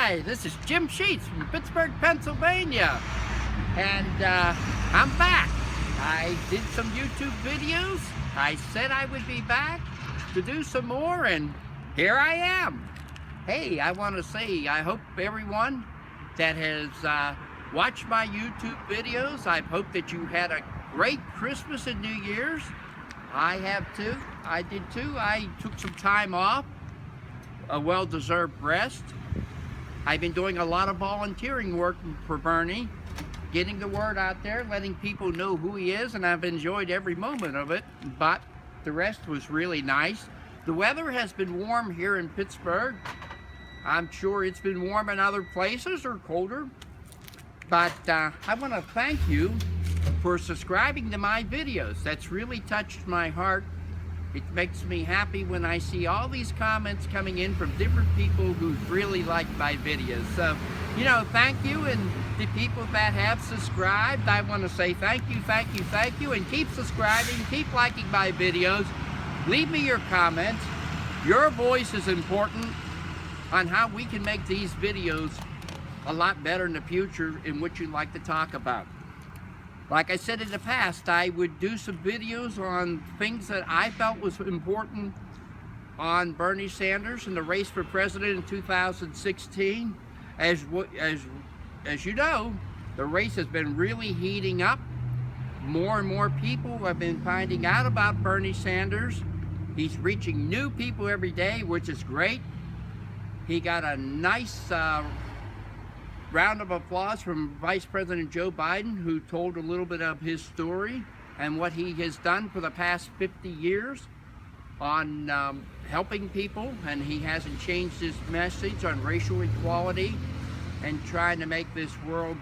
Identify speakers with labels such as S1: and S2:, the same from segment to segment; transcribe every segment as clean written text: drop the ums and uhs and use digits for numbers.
S1: Hi, this is Jim Sheets from Pittsburgh, Pennsylvania, and I'm back. I did some YouTube videos. I said I would be back to do some more, and here I am. Hey, I want to say I hope everyone that has watched my YouTube videos, I hope that you had a great Christmas and New Year's. I have too. I did too. I took some time off, a well-deserved rest. I've been doing a lot of volunteering work for Bernie, getting the word out there, letting people know who he is, and I've enjoyed every moment of it, but the rest was really nice. The weather has been warm here in Pittsburgh. I'm sure it's been warm in other places or colder, but I want to thank you for subscribing to my videos. That's really touched my heart. It makes me happy when I see all these comments coming in from different people who really like my videos. So, you know, thank you, and the people that have subscribed, I want to say thank you, thank you, thank you, and keep subscribing, keep liking my videos. Leave me your comments. Your voice is important on how we can make these videos a lot better in the future in what you'd like to talk about. Like I said in the past, I would do some videos on things that I felt was important on Bernie Sanders and the race for president in 2016. As you know, the race has been really heating up. More and more people have been finding out about Bernie Sanders. He's reaching new people every day, which is great. He got a nice round of applause from Vice President Joe Biden, who told a little bit of his story and what he has done for the past 50 years on helping people, and he hasn't changed his message on racial equality and trying to make this world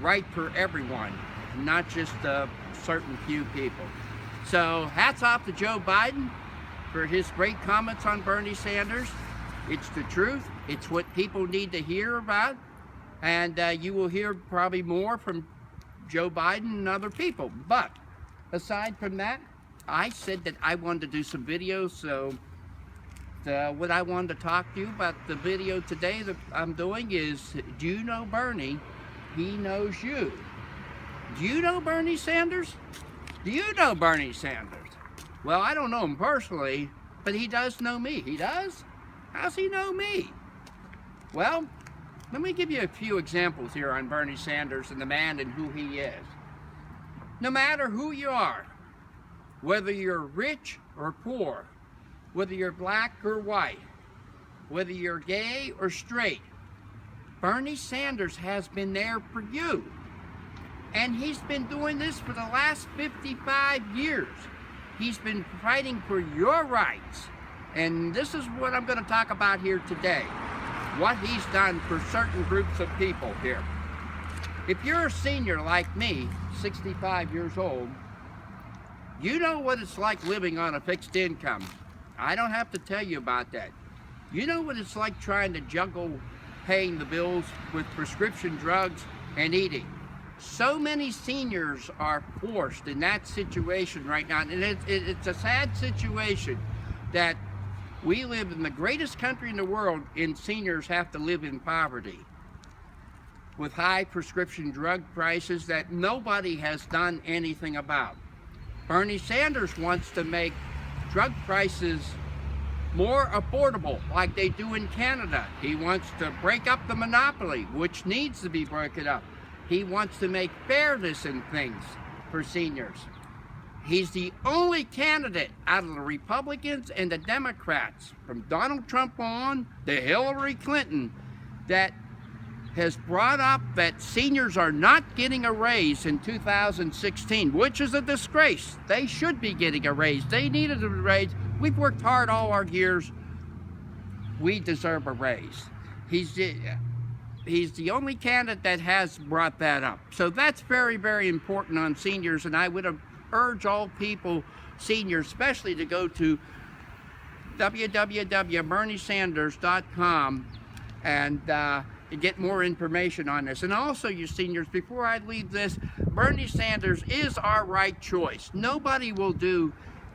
S1: right for everyone, not just a certain few people. So hats off to Joe Biden for his great comments on Bernie Sanders. It's the truth. It's what people need to hear about, and you will hear probably more from Joe Biden and other people. But aside from that, I said that I wanted to do some videos, so what I wanted to talk to you about the video today that I'm doing is, do you know Bernie? He knows you. Do you know Bernie Sanders? Do you know Bernie Sanders? Well, I don't know him personally, but he does know me. He does? How's he know me? Well, let me give you a few examples here on Bernie Sanders and the man and who he is. No matter who you are, whether you're rich or poor, whether you're black or white, whether you're gay or straight, Bernie Sanders has been there for you. And he's been doing this for the last 55 years. He's been fighting for your rights. And this is what I'm going to talk about here today. What he's done for certain groups of people here. If you're a senior like me, 65 years old, you know what it's like living on a fixed income. I don't have to tell you about that. You know what it's like trying to juggle paying the bills with prescription drugs and eating. So many seniors are forced in that situation right now, and it's a sad situation that we live in the greatest country in the world, and seniors have to live in poverty with high prescription drug prices that nobody has done anything about. Bernie Sanders wants to make drug prices more affordable like they do in Canada. He wants to break up the monopoly, which needs to be broken up. He wants to make fairness in things for seniors. He's the only candidate out of the Republicans and the Democrats, from Donald Trump on to Hillary Clinton, that has brought up that seniors are not getting a raise in 2016, which is a disgrace. They should be getting a raise. They needed a raise. We've worked hard all our years. We deserve a raise. He's the only candidate that has brought that up. So that's very, very important on seniors, and I would urge all people, seniors especially, to go to www.berniesanders.com and get more information on this. And also, you seniors, before I leave this, Bernie Sanders is our right choice. Nobody will do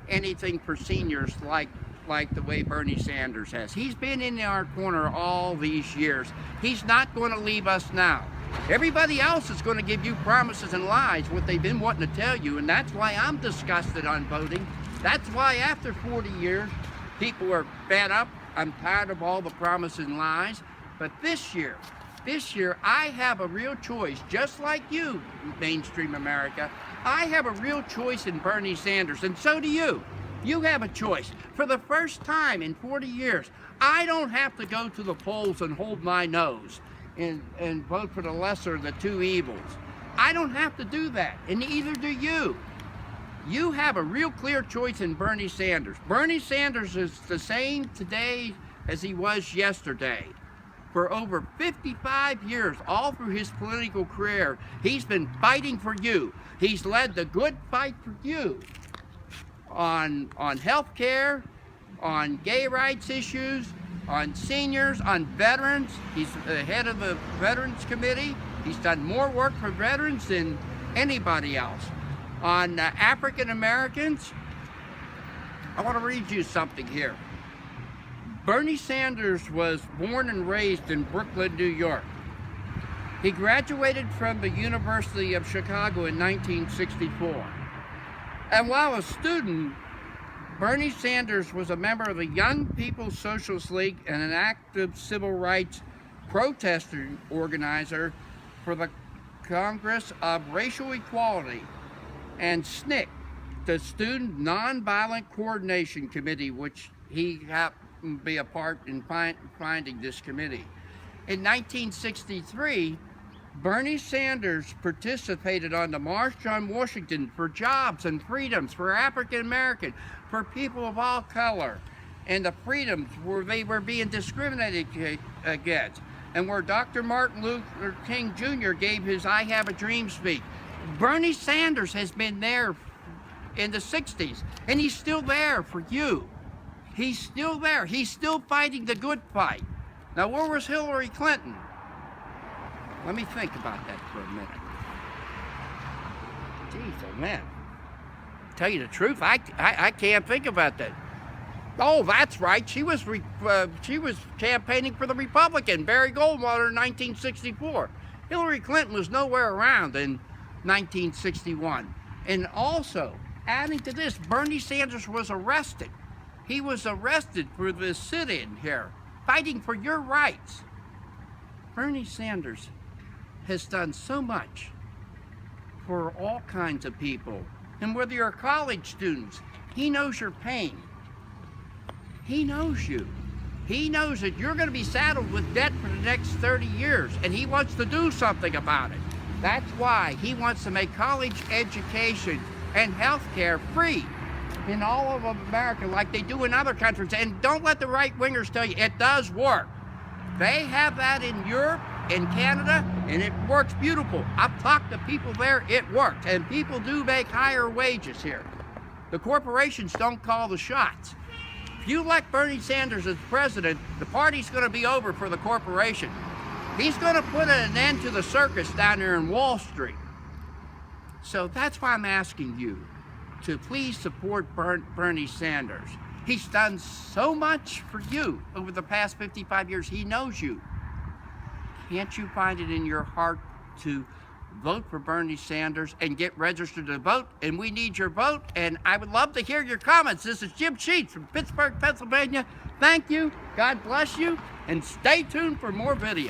S1: anything for seniors like like the way Bernie Sanders has. He's been in our corner all these years. He's not going to leave us now. Everybody else is going to give you promises and lies, what they've been wanting to tell you, and that's why I'm disgusted on voting. That's why after 40 years, people are fed up. I'm tired of all the promises and lies. But this year, I have a real choice, just like you, mainstream America. I have a real choice in Bernie Sanders, and so do you. You have a choice. For the first time in 40 years, I don't have to go to the polls and hold my nose and vote for the lesser of the two evils. I don't have to do that, and neither do you. You have a real clear choice in Bernie Sanders. Bernie Sanders is the same today as he was yesterday. For over 55 years, all through his political career, he's been fighting for you. He's led the good fight for you on health care, on gay rights issues, on seniors, on veterans. He's the head of the Veterans Committee. He's done more work for veterans than anybody else. On African Americans, I want to read you something here. Bernie Sanders was born and raised in Brooklyn, New York. He graduated from the University of Chicago in 1964. And while a student, Bernie Sanders was a member of the Young People's Socialist League and an active civil rights protester organizer for the Congress of Racial Equality and SNCC, the Student Nonviolent Coordination Committee, which he happened to be a part in finding this committee. In 1963, Bernie Sanders participated on the March on Washington for jobs and freedoms for African Americans, for people of all color, and the freedoms where they were being discriminated against, and where Dr. Martin Luther King Jr. gave his I Have a Dream speech. Bernie Sanders has been there in the 60s, and he's still there for you. He's still there. He's still fighting the good fight. Now, where was Hillary Clinton? Let me think about that for a minute. Jeez, oh man. Tell you the truth, I can't think about that. Oh, that's right. She was campaigning for the Republican, Barry Goldwater, in 1964. Hillary Clinton was nowhere around in 1961. And also, adding to this, Bernie Sanders was arrested. He was arrested for this sit-in here, fighting for your rights. Bernie Sanders has done so much for all kinds of people. And whether you're college students, he knows your pain. He knows you. He knows that you're going to be saddled with debt for the next 30 years, and he wants to do something about it. That's why he wants to make college education and health care free in all of America like they do in other countries. And don't let the right-wingers tell you, it does work. They have that in Europe, in Canada, and it works beautiful. I've talked to people there, it works. And people do make higher wages here. The corporations don't call the shots. If you elect Bernie Sanders as president, the party's going to be over for the corporation. He's going to put an end to the circus down there in Wall Street. So that's why I'm asking you to please support Bernie Sanders. He's done so much for you over the past 55 years. He knows you. Can't you find it in your heart to vote for Bernie Sanders and get registered to vote? And we need your vote, and I would love to hear your comments. This is Jim Sheets from Pittsburgh, Pennsylvania. Thank you, God bless you, and stay tuned for more videos.